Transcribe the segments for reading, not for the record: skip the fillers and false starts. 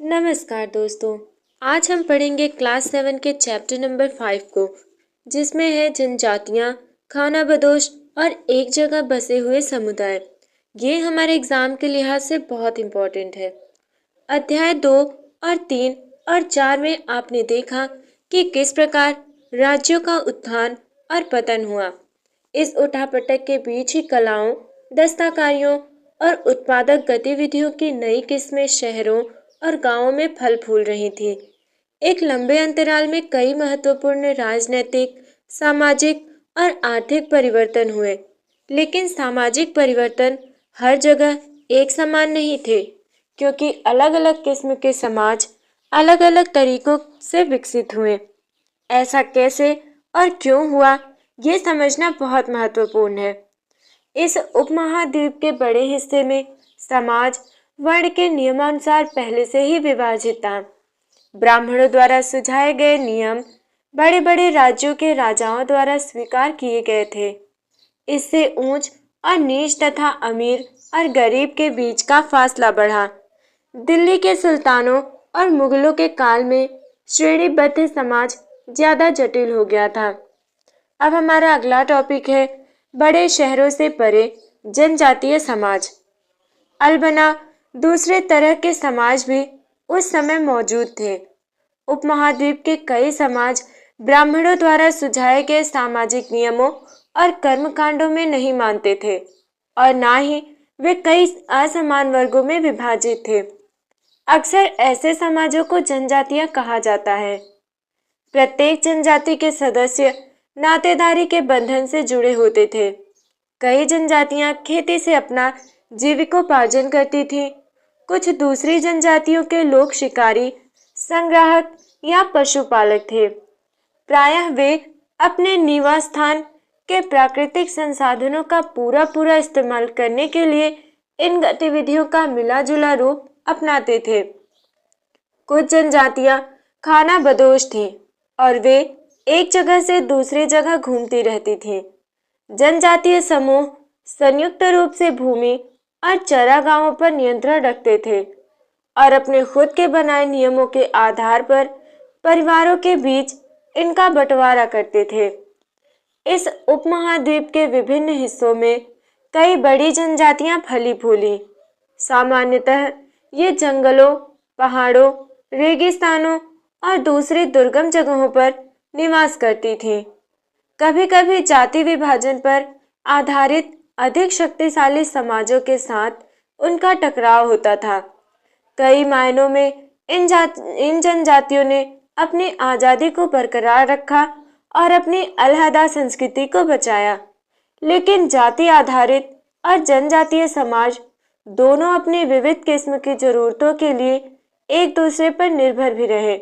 नमस्कार दोस्तों। आज हम पढ़ेंगे क्लास 7 के चैप्टर नंबर 5 को, जिसमें है जनजातियाँ, खानाबदोश और एक जगह बसे हुए समुदाय। ये हमारे एग्जाम के लिहाज से बहुत इम्पोर्टेंट है। अध्याय 2 और 3 और 4 में आपने देखा कि किस प्रकार राज्यों का उत्थान और पतन हुआ। इस उठापटक के बीच ही कलाओं, दस्तकारियों और उत्पादक गतिविधियों की नई किस्में शहरों और गांवों में फल फूल रही थी। एक लंबे अंतराल में कई महत्वपूर्ण राजनीतिक, सामाजिक और आर्थिक परिवर्तन हुए, लेकिन सामाजिक परिवर्तन हर जगह एक समान नहीं थे, क्योंकि अलग अलग किस्म के समाज अलग अलग तरीकों से विकसित हुए। ऐसा कैसे और क्यों हुआ, ये समझना बहुत महत्वपूर्ण है। इस उपमहाद्वीप के बड़े हिस्से में समाज वर्ण के नियमानुसार पहले से ही विभाजित था। ब्राह्मणों द्वारा सुझाए गए नियम बड़े बड़े राज्यों के राजाओं द्वारा स्वीकार किए गए थे। इससे ऊंच और नीच तथा अमीर और गरीब के बीच का फासला बढ़ा। दिल्ली के सुल्तानों और मुगलों के काल में श्रेणीबद्ध समाज ज्यादा जटिल हो गया था। अब हमारा अगला टॉपिक है बड़े शहरों से परे जनजातीय समाज। अलबना दूसरे तरह के समाज भी उस समय मौजूद थे। उपमहाद्वीप के कई समाज ब्राह्मणों द्वारा सुझाए गए सामाजिक नियमों और कर्मकांडों में नहीं मानते थे और ना ही वे कई असमान वर्गों में विभाजित थे। अक्सर ऐसे समाजों को जनजातियां कहा जाता है। प्रत्येक जनजाति के सदस्य नातेदारी के बंधन से जुड़े होते थे। कई जनजातियां खेती से अपना जीविकोपार्जन करती थी। कुछ दूसरी जनजातियों के लोग शिकारी, संग्राहक या पशुपालक थे। प्रायः वे अपने निवास स्थान के प्राकृतिक संसाधनों का पूरा इस्तेमाल करने के लिए इन गतिविधियों का मिला जुला रूप अपनाते थे। कुछ जनजातियां खानाबदोश थीं और वे एक जगह से दूसरी जगह घूमती रहती थीं। जनजातीय समूह संयुक्त रूप से भूमि और चरागाहों पर नियंत्रण रखते थे और अपने खुद के बनाए नियमों के आधार पर परिवारों के बीच इनका बंटवारा करते थे। इस उपमहाद्वीप के विभिन्न हिस्सों में कई बड़ी जनजातियां फली फूली। सामान्यतः ये जंगलों, पहाड़ों, रेगिस्तानों और दूसरी दुर्गम जगहों पर निवास करती थीं। कभी कभी जाति विभाजन पर आधारित अधिक शक्तिशाली समाजों के साथ उनका टकराव होता था। कई मायनों में इन जनजातियों ने अपनी आज़ादी को बरकरार रखा और अपनी अलहदा संस्कृति को बचाया, लेकिन जाति आधारित और जनजातीय समाज दोनों अपनी विविध किस्म की जरूरतों के लिए एक दूसरे पर निर्भर भी रहे।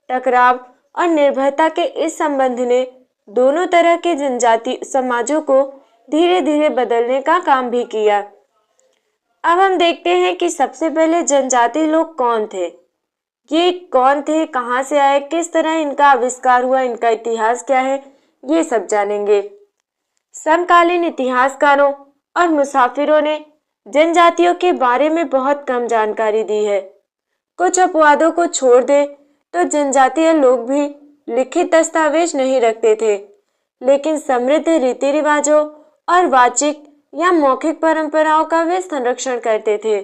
टकराव और निर्भरता के इस संबंध ने दोनों तरह के जनजाति समाजों को धीरे धीरे बदलने का काम भी किया। अब हम देखते हैं कि सबसे पहले जनजाति लोग कौन थे। ये कौन थे, कहां से आए, किस तरह इनका आविष्कार हुआ, इनका इतिहास क्या है, ये सब जानेंगे। समकालीन इतिहासकारों और मुसाफिरों ने जनजातियों के बारे में बहुत कम जानकारी दी है। कुछ अपवादों को छोड़ दे तो जनजातीय लोग भी लिखित दस्तावेज नहीं रखते थे, लेकिन समृद्ध रीति रिवाजों और वाचिक या मौखिक परंपराओं का वे संरक्षण करते थे।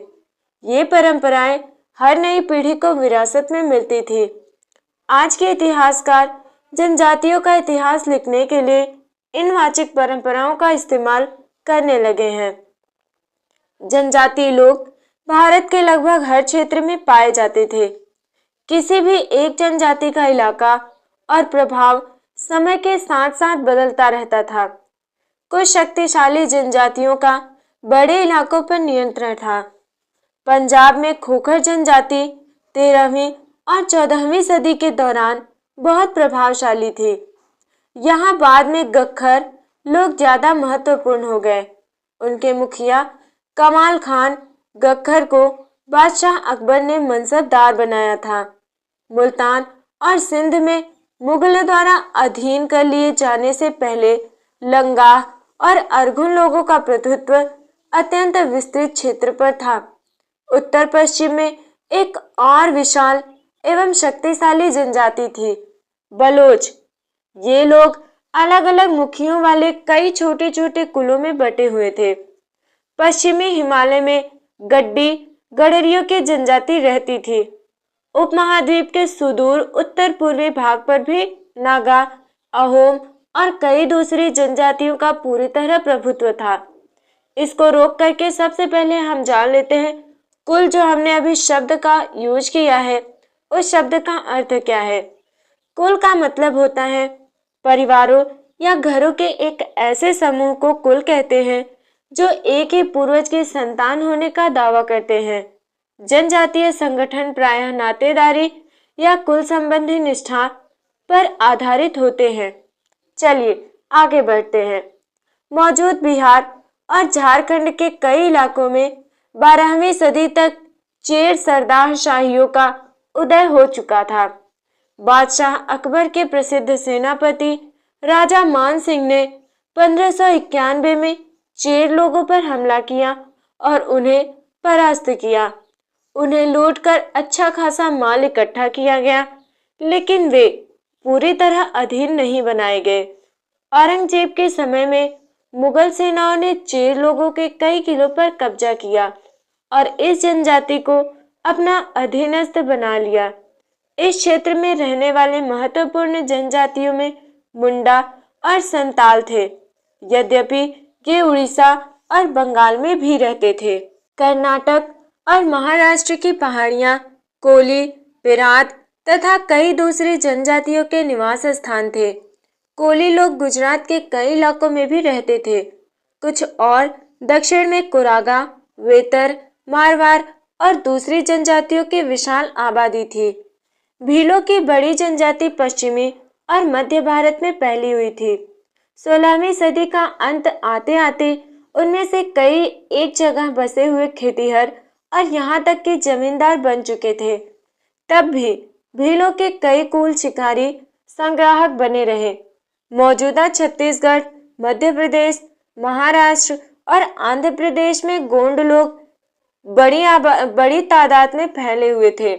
ये परंपराएं हर नई पीढ़ी को विरासत में मिलती थी। आज के इतिहासकार जनजातियों का इतिहास लिखने के लिए इन वाचिक परंपराओं का इस्तेमाल करने लगे हैं। जनजातीय लोग भारत के लगभग हर क्षेत्र में पाए जाते थे। किसी भी एक जनजाति का इलाका और प्रभाव समय के साथ साथ बदलता रहता था। कुछ शक्तिशाली जनजातियों का बड़े इलाकों पर नियंत्रण था। पंजाब में खोखर जनजाति 13वीं और 14वीं सदी के दौरान बहुत प्रभावशाली थी। यहाँ बाद में गख्खर लोग ज्यादा महत्वपूर्ण हो गए। उनके मुखिया कमाल खान गख्खर को बादशाह अकबर ने मनसबदार बनाया था। मुल्तान और सिंध में मुगलों द्वारा अधीन कर लिए जाने से पहले लंगाह और अरगुन लोगों का प्रतिनिधित्व अत्यंत विस्तृत क्षेत्र पर था। उत्तर पश्चिम में एक और विशाल एवं शक्तिशाली जनजाति थी, बलोच। ये लोग अलग अलग मुखियों वाले कई छोटे छोटे कुलों में बटे हुए थे। पश्चिमी हिमालय में गड्डी गडरियों की जनजाति रहती थी। उपमहाद्वीप के सुदूर उत्तर पूर्वी भाग पर भी नागा, अहोम और कई दूसरी जनजातियों का पूरी तरह प्रभुत्व था। इसको रोक करके सबसे पहले हम जान लेते हैं कुल। जो हमने अभी शब्द का यूज किया है, उस शब्द का अर्थ क्या है। कुल का मतलब होता है परिवारों या घरों के एक ऐसे समूह को कुल कहते हैं जो एक ही पूर्वज के संतान होने का दावा करते हैं। जनजातीय संगठन प्रायः नातेदारी या कुल संबंधी निष्ठा पर आधारित होते हैं। चलिए आगे बढ़ते हैं। मौजूद बिहार और झारखंड के कई इलाकों में 12वीं सदी तक चेर सरदार शाहियों का उदय हो चुका था। बादशाह अकबर के प्रसिद्ध सेनापति राजा मान सिंह ने 1591 में चेर लोगों पर हमला किया और उन्हें परास्त किया। उन्हें लूटकर अच्छा खासा माल इकट्ठा किया गया, लेकिन वे पूरी तरह अधीन नहीं बनाए गए। औरंगजेब के समय में मुगल सेनाओं ने चेर लोगों के कई किलों पर कब्जा किया और इस जनजाति को अपना अधीनस्थ बना लिया। इस क्षेत्र में रहने वाले महत्वपूर्ण जनजातियों में मुंडा और संताल थे। यद्यपि ये उड़ीसा और बंगाल में भी रहते थे। कर्नाटक और महाराष्ट्र की पहाड़ियां, कोली, बेरात तथा कई दूसरी जनजातियों के निवास स्थान थे। कोली लोग गुजरात के कई इलाकों में भी रहते थे। कुछ और दक्षिण में कोरागा, वेतर, मारवाड़ और दूसरी जनजातियों की विशाल आबादी थी। भीलों की बड़ी जनजाति पश्चिमी और मध्य भारत में फैली हुई थी। 16वीं सदी का अंत आते आते उनमें से कई एक जगह बसे हुए खेतिहर और यहाँ तक कि जमींदार बन चुके थे। तब भी भीलों के कई कुल शिकारी संग्राहक बने रहे। मौजूदा छत्तीसगढ़, मध्य प्रदेश, महाराष्ट्र और आंध्र प्रदेश में गोंड लोग बड़ी तादाद में फैले हुए थे।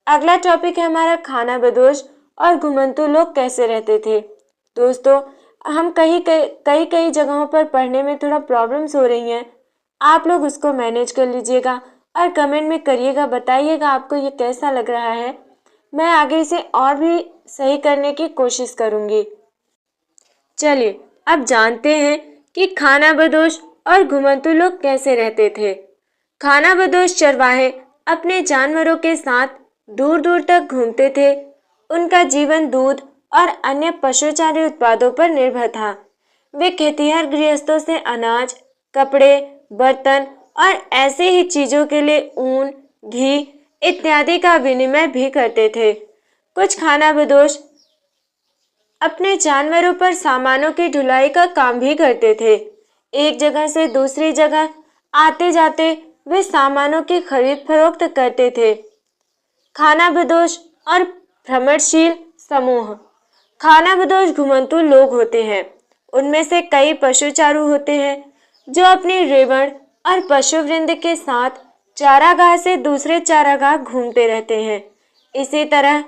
अगला टॉपिक है हमारा खाना बदोश और घुमंतू लोग कैसे रहते थे। दोस्तों, हम कई जगहों पर पढ़ने में थोड़ा प्रॉब्लम्स हो रही हैं। आप लोग उसको मैनेज कर लीजिएगा और कमेंट में करिएगा, बताइएगा आपको ये कैसा लग रहा है। मैं आगे इसे और भी सही करने की कोशिश करूँगी। चलिए अब जानते हैं कि खाना बदोश और घुमंतू लोग कैसे रहते थे। खाना बदोश चरवाहे अपने जानवरों के साथ दूर दूर तक घूमते थे। उनका जीवन दूध और अन्य पशुचारी उत्पादों पर निर्भर था। वे खेतिहर गृहस्थों से अनाज, कपड़े, बर्तन और ऐसी ही चीजों के लिए ऊन, घी इत्यादि का विनिमय भी करते थे। कुछ खाना बदोश अपने जानवरों पर सामानों की ढुलाई का काम भी करते थे। एक जगह से दूसरी जगह आते जाते वे सामानों की खरीद फरोख्त करते थे। खाना बदोश और भ्रमणशील समूह। खाना बदोश घुमंतू लोग होते हैं। उनमें से कई पशुचारू होते हैं जो अपनी रेवड़ और पशु वृंद के साथ चारागाह से दूसरे चारागाह घूमते रहते हैं। इसी तरह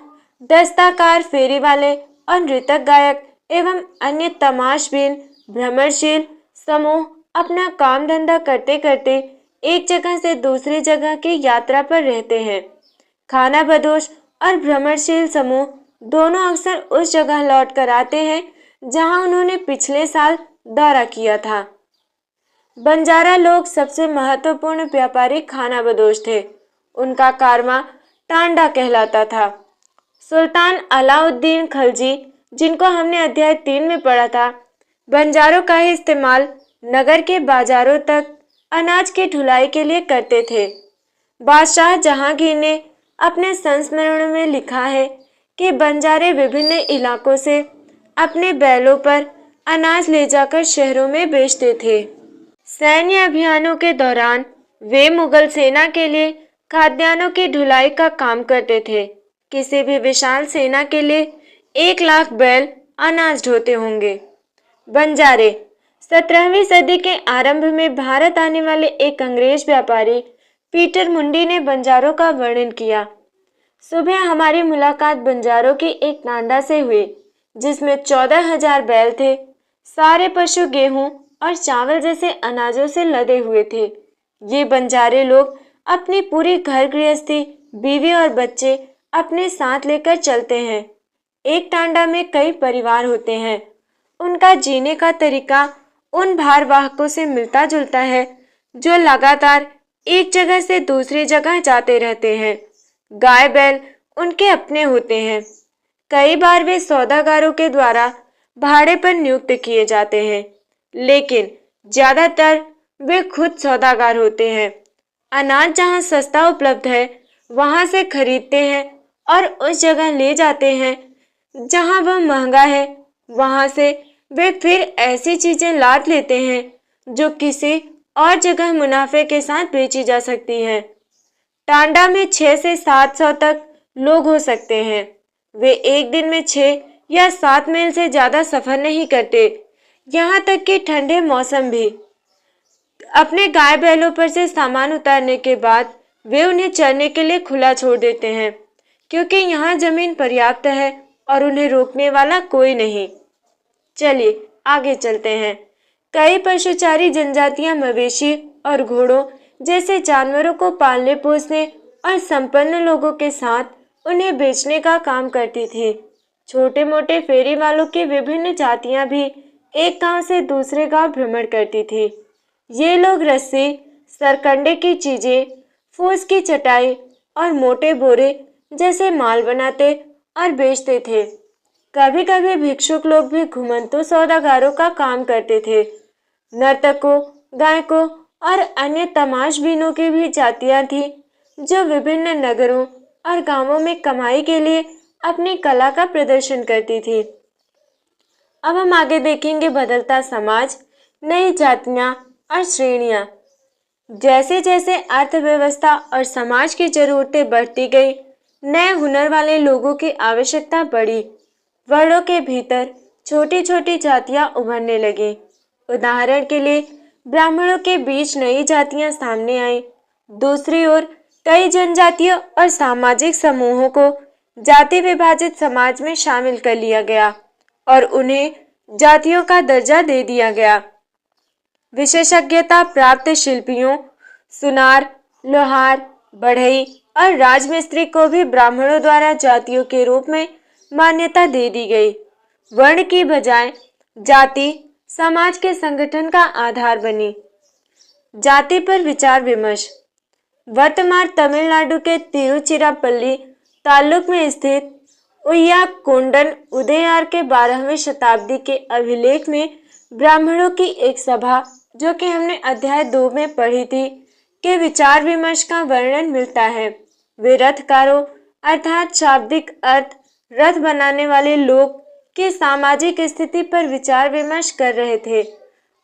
दस्ताकार, फेरी वाले और नृतक गायक एवं अन्य तमाशबीन भ्रमणशील समूह अपना काम धंधा करते करते एक जगह से दूसरी जगह की यात्रा पर रहते हैं। खाना बदोश और भ्रमणशील समूह दोनों अक्सर उस जगह लौट कर आते हैं जहां उन्होंने पिछले साल दौरा किया था। बंजारा लोग सबसे महत्वपूर्ण व्यापारी खाना बदोश थे। उनका कारवां टांडा कहलाता था। सुल्तान अलाउद्दीन खलजी, जिनको हमने अध्याय 3 में पढ़ा था, बंजारों का ही इस्तेमाल नगर के बाजारों तक अनाज की ढुलाई के लिए करते थे। बादशाह जहांगीर ने अपने संस्मरण में लिखा है कि बंजारे विभिन्न इलाकों से अपने बैलों पर अनाज ले जाकर शहरों में बेचते थे। सैन्य अभियानों के दौरान वे मुगल सेना के लिए खाद्यान्नों की ढुलाई का काम करते थे। किसी भी विशाल सेना के लिए 1 लाख बैल अनाज ढोते होंगे। बंजारे 17वीं सदी के आरंभ में भारत आने वाले एक अंग्रेज व्यापारी पीटर मुंडी ने बंजारों का वर्णन किया। सुबह हमारी मुलाकात बंजारों की एक टांडा से हुई, जिसमें 14,000 बैल थे। सारे पशु गेहूं और चावल जैसे अनाजों से लदे हुए थे। ये बंजारे लोग अपनी पूरी घर गृहस्थी, बीवी और बच्चे अपने साथ लेकर चलते हैं। एक टांडा में कई परिवार होते हैं। उनका जीने का तरीका उन भारवाहकों से मिलता जुलता है जो लगातार एक जगह से दूसरी जगह जाते रहते हैं। गाय बैल उनके अपने होते हैं। कई बार वे सौदागरों के द्वारा भाड़े पर नियुक्त किए जाते हैं, लेकिन ज्यादातर वे खुद सौदागर होते हैं। अनाज जहां सस्ता उपलब्ध है वहां से खरीदते हैं और उस जगह ले जाते हैं जहां वह महंगा है। वहां से वे फिर ऐसी चीजें लाद लेते हैं जो किसी और जगह मुनाफे के साथ बेची जा सकती हैं। टांडा में 6 से 700 तक लोग हो सकते हैं। वे एक दिन में 6 या 7 मील से ज्यादा सफर नहीं करते। यहाँ तक कि ठंडे मौसम भी। अपने गाय बैलों पर से सामान उतारने के बाद वे उन्हें चरने के लिए खुला छोड़ देते हैं, क्योंकि यहाँ जमीन पर्याप्त है और उन्हें रोकने वाला कोई नहीं। चलिए आगे चलते हैं। कई पशुचारी जनजातियां मवेशी और घोड़ों जैसे जानवरों को पालने पोसने और संपन्न लोगों के साथ उन्हें बेचने का काम करती थी। छोटे मोटे फेरी वालों की विभिन्न जातियां भी एक गांव से दूसरे गांव भ्रमण करती थी। ये लोग रस्सी, सरकंडे की चीजें, फूस की चटाई और मोटे बोरे जैसे माल बनाते और बेचते थे। कभी कभी भिक्षुक लोग भी घुमंतू सौदागारों का काम करते थे। नर्तकों, गायकों और अन्य तमाशबीनों की भी जातियां थी जो विभिन्न नगरों और गांवों में कमाई के लिए अपनी कला का प्रदर्शन करती थी। अब हम आगे देखेंगे बदलता समाज, नई जातियां और श्रेणियां। जैसे जैसे अर्थव्यवस्था और समाज की जरूरतें बढ़ती गई, नए हुनर वाले लोगों की आवश्यकता बढ़ी। वर्णों के भीतर छोटी छोटी जातियां उभरने लगी। उदाहरण के लिए ब्राह्मणों के बीच नई जातियां सामने आई। दूसरी ओर कई जनजातियों और सामाजिक समूहों को जाति विभाजित समाज में शामिल कर लिया गया और उन्हें जातियों का दर्जा दे दिया गया। विशेषज्ञता प्राप्त शिल्पियों, सुनार, लोहार, बढ़ई और राजमिस्त्री को भी ब्राह्मणों द्वारा जातियों के रूप में मान्यता दे दी गई। वर्ण की बजाय जाति समाज के संगठन का आधार बनी। जाति पर विचार विमर्श। वर्तमान तमिलनाडु के तिरुचिरापल्ली तालुक में स्थित उय्याकोंडन उदयनार के 12वीं शताब्दी के अभिलेख में ब्राह्मणों की एक सभा, जो कि हमने अध्याय 2 में पढ़ी थी, के विचार विमर्श का वर्णन मिलता है। वे रथकारों अर्थात शाब्दिक अर्थ रथ बनाने वाले लोग की सामाजिक स्थिति पर विचार विमर्श कर रहे थे।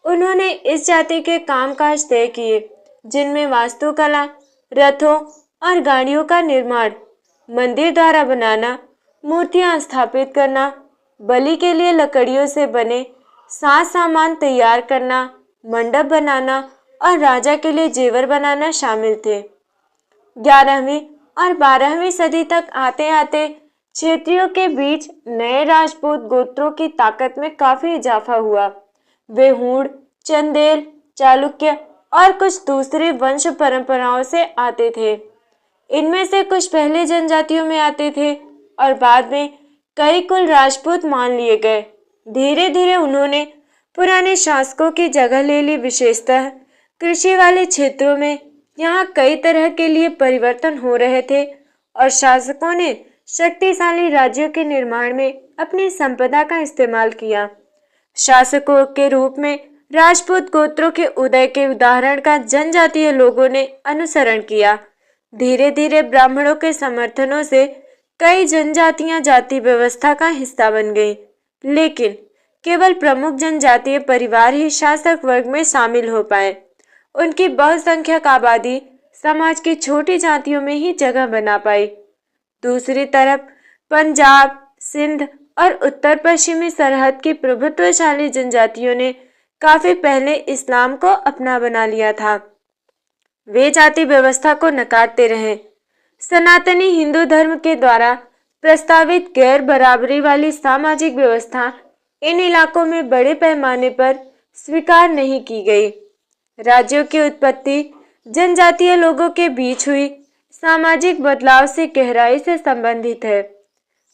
उन्होंने इस जाति के कामकाज तय किए जिनमें वास्तुकला, रथों और गाड़ियों का निर्माण, मंदिर द्वारा बनाना, मूर्तियां स्थापित करना, बलि के लिए लकड़ियों से बने साज सामान तैयार करना, मंडप बनाना और राजा के लिए जेवर बनाना शामिल थे। 11वीं और 12वीं सदी तक आते आते क्षेत्रियों के बीच नए राजपूत गोत्रों की ताकत में काफी इजाफा हुआ। वे हूण, चंदेल, चालुक्य और कुछ दूसरी वंश परंपराओं से आते थे। इनमें से कुछ पहले जनजातियों में आते थे और बाद में कई कुल राजपूत मान लिए गए। धीरे धीरे उन्होंने पुराने शासकों की जगह ले ली। विशेषतः कृषि वाले क्षेत्रों में यहाँ कई तरह के लिए परिवर्तन हो रहे थे और शासकों ने शक्तिशाली राज्यों के निर्माण में अपनी संपदा का इस्तेमाल किया। शासकों के रूप में राजपूत गोत्रों के उदय के उदाहरण का जनजातीय लोगों ने अनुसरण किया। धीरे धीरे ब्राह्मणों के समर्थनों से कई जनजातियां जाति व्यवस्था का हिस्सा बन गईं, लेकिन केवल प्रमुख जनजातीय परिवार ही शासक वर्ग में शामिल हो पाए। उनकी बहुसंख्यक आबादी समाज की छोटी जातियों में ही जगह बना पाई। दूसरी तरफ पंजाब, सिंध और उत्तर पश्चिमी सरहद की प्रभुत्वशाली जनजातियों ने काफी पहले इस्लाम को अपना बना लिया था। वे जाति व्यवस्था को नकारते रहे। सनातनी हिंदू धर्म के द्वारा प्रस्तावित गैर बराबरी वाली सामाजिक व्यवस्था इन इलाकों में बड़े पैमाने पर स्वीकार नहीं की गई। राज्यों की उत्पत्ति जनजातीय लोगों के बीच हुई सामाजिक बदलाव से गहराई से संबंधित है।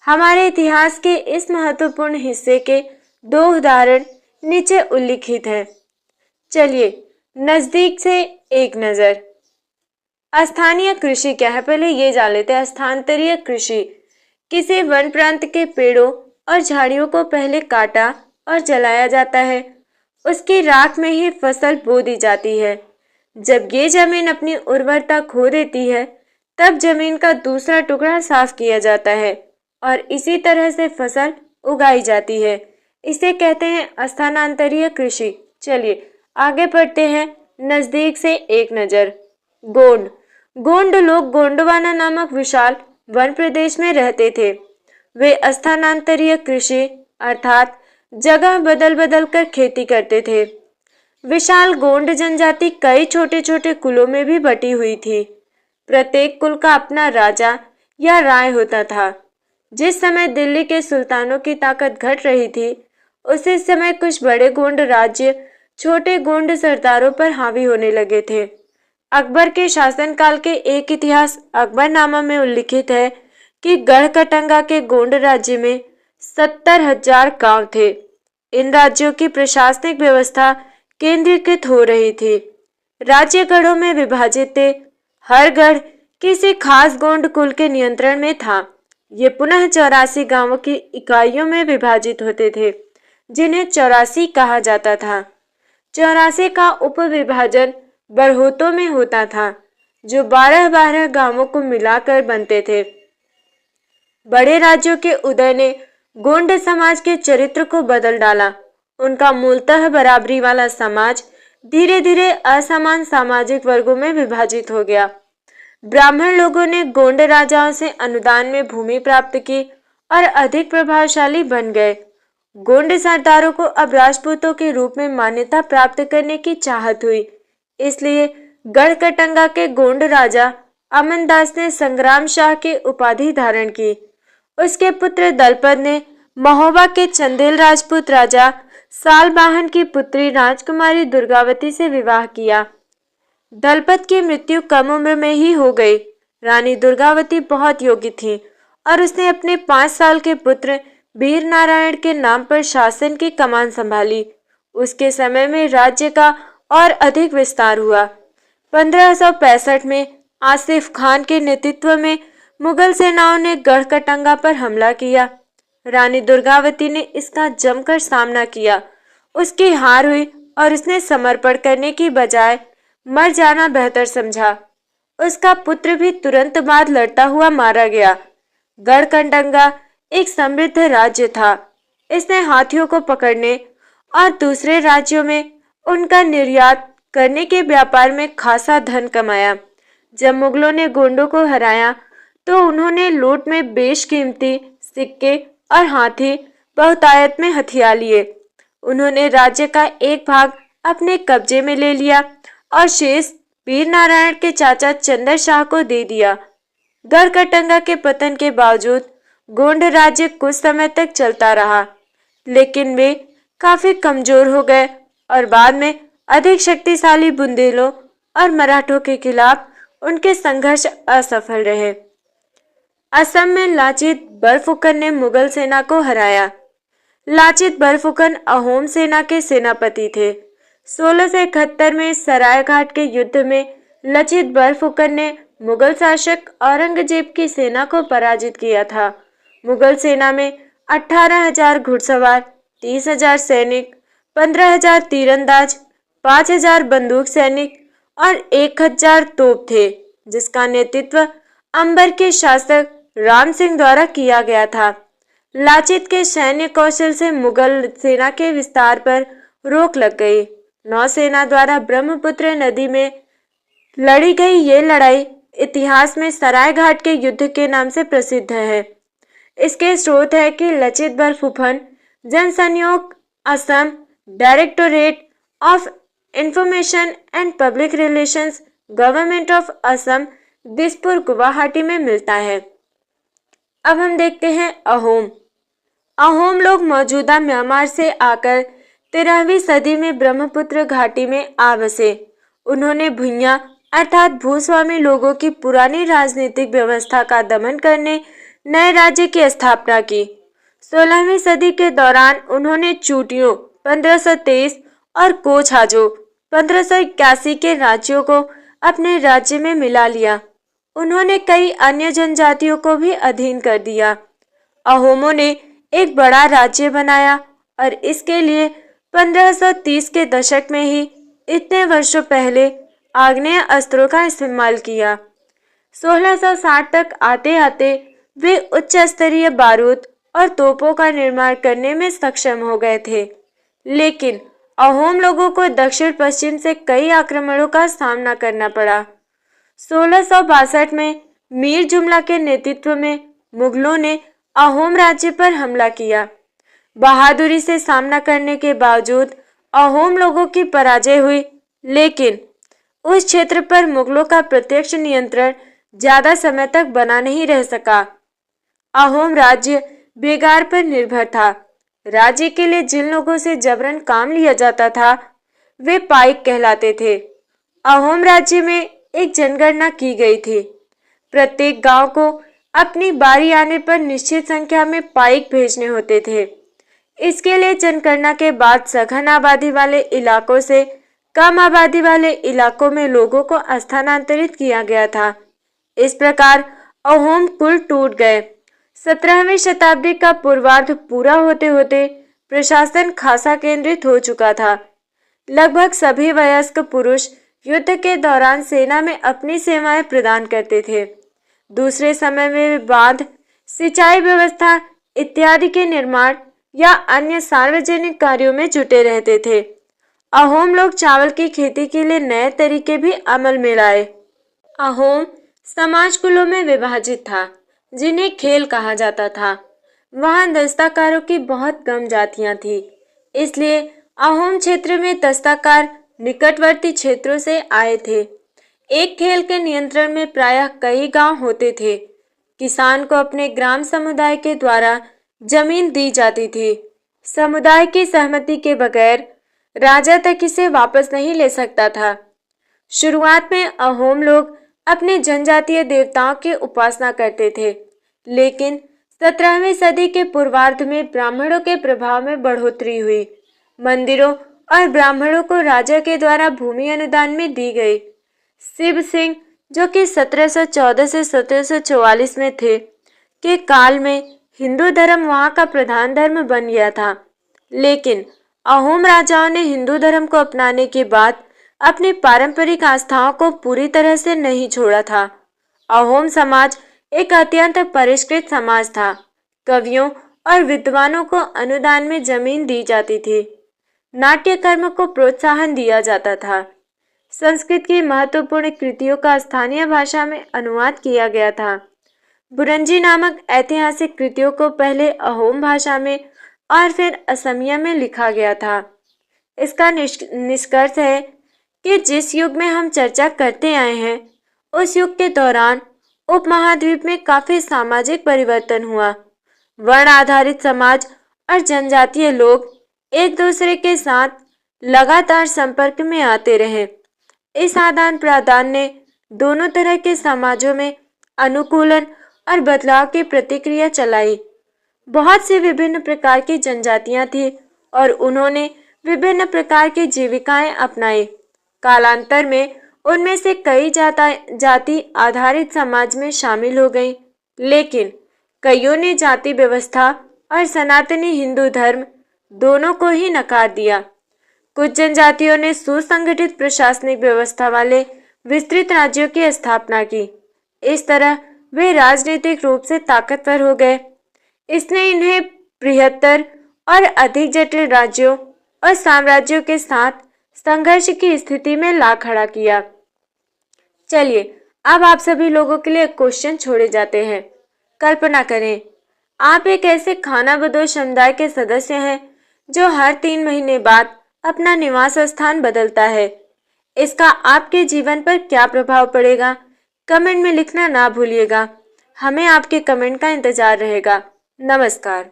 हमारे इतिहास के इस महत्वपूर्ण हिस्से के दो उदाहरण नीचे उल्लिखित हैं। चलिए नजदीक से एक नजर। स्थानीय कृषि क्या है, पहले ये जान लेते हैं। स्थानांतरीय कृषि किसी वन प्रांत के पेड़ों और झाड़ियों को पहले काटा और जलाया जाता है, उसकी राख में ही फसल बो दी जाती है। जब ये जमीन अपनी उर्वरता खो देती है तब जमीन का दूसरा टुकड़ा साफ किया जाता है और इसी तरह से फसल उगाई जाती है। इसे कहते हैं स्थानांतरीय कृषि। चलिए आगे बढ़ते हैं। नजदीक से एक नजर। गोंड। गोंड लोग गोंडवाना नामक विशाल वन प्रदेश में रहते थे। वे स्थानांतरीय कृषि अर्थात जगह बदल बदल कर खेती करते थे। विशाल गोंड जनजाति कई छोटे छोटे कुलों में भी बटी हुई थी। प्रत्येक कुल का अपना राजा या राय होता था। जिस समय दिल्ली के सुल्तानों की ताकत घट रही थी, उसी समय कुछ बड़े गोंड राज्य छोटे गोंड सरदारों पर हावी होने लगे थे। अकबर के शासनकाल के एक इतिहास अकबरनामा में उल्लिखित है कि गढ़कटंगा के गोंड राज्य में 70,000 गांव थे। इन राज्यों की प्रशासनिक व्यवस्था केंद्रीकृत हो रही थी। राज्य गढ़ों में विभाजित थे। हर गढ़ किसी खास गोंड कुल के नियंत्रण में था। ये पुनः 84 गांवों की इकाइयों में विभाजित होते थे, जिन्हें 84 कहा जाता था। 84 का उपविभाजन बरहोतों में होता था, जो 12-12 गांवों को मिलाकर बनते थे। बड़े राज्यों के उदय ने गोंड समाज के चरित्र को बदल डाला। उनका मूलतः बराबरी वाला समाज धीरे धीरे असमान सामाजिक वर्गों में विभाजित हो गया। ब्राह्मण लोगों ने गोंड राजाओं से अनुदान में भूमि प्राप्त की और अधिक प्रभावशाली बन गए। गोंड सरदारों को अब राजपूतों के रूप में मान्यता प्राप्त करने की चाहत हुई। इसलिए गढ़कटंगा के गोंड राजा अमनदास ने संग्राम शाह की उपाधि धारण की। उसके पुत्र दलपत ने महोबा के चंदेल राजपूत राजा सालबाहन की पुत्री राजकुमारी दुर्गावती से विवाह किया। दलपत की मृत्यु कम उम्र में ही हो गई। रानी दुर्गावती बहुत योग्य थी और उसने अपने 5 साल के पुत्र वीर नारायण के नाम पर शासन की कमान संभाली। उसके समय में राज्य का और अधिक विस्तार हुआ। 1565 में आसिफ खान के नेतृत्व में मुगल सेनाओं ने गढ़कटंगा पर हमला किया। रानी दुर्गावती ने इसका जमकर सामना किया। उसकी हार हुई और उसने समर्पण करने की बजाय मर जाना बेहतर समझा। उसका पुत्र भी तुरंत बाद लड़ता हुआ मारा गया। गढ़कटंगा एक समृद्ध राज्य था। इसने हाथियों को पकड़ने और दूसरे राज्यों में उनका निर्यात करने के व्यापार में खासा धन कमाया। जब मुगलों ने गोंडों को हराया तो उन्होंने लूट में बेशकीमती सिक्के और हाथी बहुतायत में हथिया लिए। उन्होंने राज्य का एक भाग अपने कब्जे में ले लिया और शेष वीर नारायण के चाचा चंदर शाह को दे दिया। गढ़कटंगा के पतन के बावजूद गोंड राज्य कुछ समय तक चलता रहा, लेकिन वे काफी कमजोर हो गए और बाद में अधिक शक्तिशाली बुंदेलों और मराठों के खिलाफ उनके संघर्ष असफल रहे। असम में लाचित बरफुकन ने मुगल सेना को हराया। लाचित बरफुकन अहोम सेना के सेनापति थे। 1671 में सरायघाट के युद्ध में लचित बरफुकन ने मुगल शासक औरंगजेब की सेना को पराजित किया था। मुगल सेना में 18,000 घुड़सवार, 30,000 सैनिक, 15,000 तीरंदाज, 5,000 बंदूक सैनिक और 1,000 तोप थे, जिसका नेतृत्व अंबर के शासक राम सिंह द्वारा किया गया था। लाचित के सैन्य कौशल से मुगल सेना के विस्तार पर रोक लग गई। नौसेना द्वारा ब्रह्मपुत्र नदी में लड़ी गई ये लड़ाई इतिहास में सरायघाट के युद्ध के नाम से प्रसिद्ध है। इसके स्रोत है कि लचित बरफुकन जनसंयोग Assam directorate of information and public relations government of Assam, Dispur, Guwahati में मिलता है। अब हम देखते हैं अहोम। अहोम लोग मौजूदा म्यांमार से आकर 13वीं सदी में ब्रह्मपुत्र घाटी में आ बसे। उन्होंने भुइयां अर्थात भूस्वामी लोगों की पुरानी राजनीतिक व्यवस्था का दमन करने नए राज्य की स्थापना की। 16वीं सदी के दौरान उन्होंने चूटियों 1523 और कोछाजो 1581 के राज्यों को अपने राज्य में मिला लिया। उन्होंने कई अन्य जनजातियों को भी अधीन कर दिया। अहोमों ने एक बड़ा राज्य बनाया और इसके लिए 1530 के दशक में ही इतने वर्षों पहले आग्नेय अस्त्रों का इस्तेमाल किया। 1660 तक आते आते वे उच्च स्तरीय बारूद और तोपों का निर्माण करने में सक्षम हो गए थे, लेकिन अहोम लोगों को दक्षिण पश्चिम से कई आक्रमणों का सामना करना पड़ा। 1662 में मीर जुमला के नेतृत्व में मुगलों ने अहोम राज्य पर हमला किया। बहादुरी से सामना करने के बावजूद अहोम लोगों की पराजय हुई, लेकिन उस क्षेत्र पर मुगलों का प्रत्यक्ष नियंत्रण ज्यादा समय तक बना नहीं रह सका। अहोम राज्य बेगार पर निर्भर था। राज्य के लिए जिन लोगों से जबरन काम लिया जाता था वे पाइक कहलाते थे। अहोम राज्य में एक जनगणना की गई थी। प्रत्येक गांव को अपनी बारी आने पर निश्चित संख्या में पाइक भेजने होते थे। इसके लिए जनगणना के बाद सघन आबादी वाले इलाकों से कम आबादी वाले इलाकों में लोगों को स्थानांतरित किया गया था। इस प्रकार अहोम कुल टूट गए। 17वीं शताब्दी का पूर्वार्ध पूरा होते होते प्रशासन खासा केंद्रित हो चुका था। लगभग सभी वयस्क पुरुष युद्ध के दौरान सेना में अपनी सेवाएं प्रदान करते थे। दूसरे समय में वे बांध, सिंचाई व्यवस्था इत्यादि के निर्माण या अन्य सार्वजनिक कार्यों में जुटे रहते थे। अहोम लोग चावल की खेती के लिए नए तरीके भी अमल में लाए। अहोम समाज कुलों में विभाजित था, जिन्हें खेल कहा जाता था। वहां दस्तकारों की बहुत कम जातियां थी, इसलिए अहोम क्षेत्र में दस्तकार निकटवर्ती क्षेत्रों से आए थे। एक खेल के नियंत्रण में प्रायः कई गांव होते थे। किसान को अपने ग्राम समुदाय के द्वारा जमीन दी जाती थी। समुदाय की सहमति के बगैर राजा तक इसे वापस नहीं ले सकता था। शुरुआत में अहोम लोग अपने जनजातीय देवताओं की उपासना करते थे, लेकिन 17वीं सदी के पूर्वार्ध में ब्राह्मणों के प्रभाव में बढ़ोतरी हुई। मंदिरों और ब्राह्मणों को राजा के द्वारा भूमि अनुदान में दी गई। शिव सिंह, जो कि 1714 से 1744 में थे, के काल में हिंदू धर्म वहां का प्रधान धर्म बन गया था। लेकिन अहोम राजाओं ने हिंदू धर्म को अपनाने के बाद अपनी पारंपरिक आस्थाओं को पूरी तरह से नहीं छोड़ा था। अहोम समाज एक अत्यंत परिष्कृत समाज था। कवियों और विद्वानों को अनुदान में जमीन दी जाती थी। नाट्य कर्म को प्रोत्साहन दिया जाता था। संस्कृत की महत्वपूर्ण कृतियों का स्थानीय भाषा में अनुवाद किया गया था। बुरंजी नामक ऐतिहासिक कृतियों को पहले अहोम भाषा में और फिर असमिया में लिखा गया था। इसका निष्कर्ष है कि जिस युग में हम चर्चा करते आए हैं, उस युग के दौरान उपमहाद्वीप में काफी सामाजिक परिवर्तन हुआ। वर्ण आधारित समाज और जनजातीय लोग एक दूसरे के साथ लगातार संपर्क में आते रहे। इस आदान प्रदान ने दोनों तरह के समाजों में अनुकूलन और बदलाव की प्रतिक्रिया चलाई। बहुत सी विभिन्न प्रकार की जनजातियां थी और उन्होंने विभिन्न प्रकार की जीविकाएं अपनाई। कालांतर में उनमें से कई जाति आधारित समाज में शामिल हो गईं, लेकिन कईयों ने जाति व्यवस्था और सनातनी हिंदू धर्म दोनों को ही नकार दिया। कुछ जनजातियों ने सुसंगठित प्रशासनिक व्यवस्था वाले विस्तृत राज्यों की स्थापना की। इस तरह वे राजनीतिक रूप से ताकतवर हो गए। इसने इन्हें बृहत्तर और अधिक जटिल राज्यों और साम्राज्यों के साथ संघर्ष की स्थिति में ला खड़ा किया। चलिए अब आप सभी लोगों के लिए क्वेश्चन छोड़े जाते हैं। कल्पना करें, आप एक ऐसे खानाबदोश समुदाय के सदस्य हैं जो हर 3 महीने बाद अपना निवास स्थान बदलता है। इसका आपके जीवन पर क्या प्रभाव पड़ेगा? कमेंट में लिखना ना भूलिएगा। हमें आपके कमेंट का इंतजार रहेगा। नमस्कार।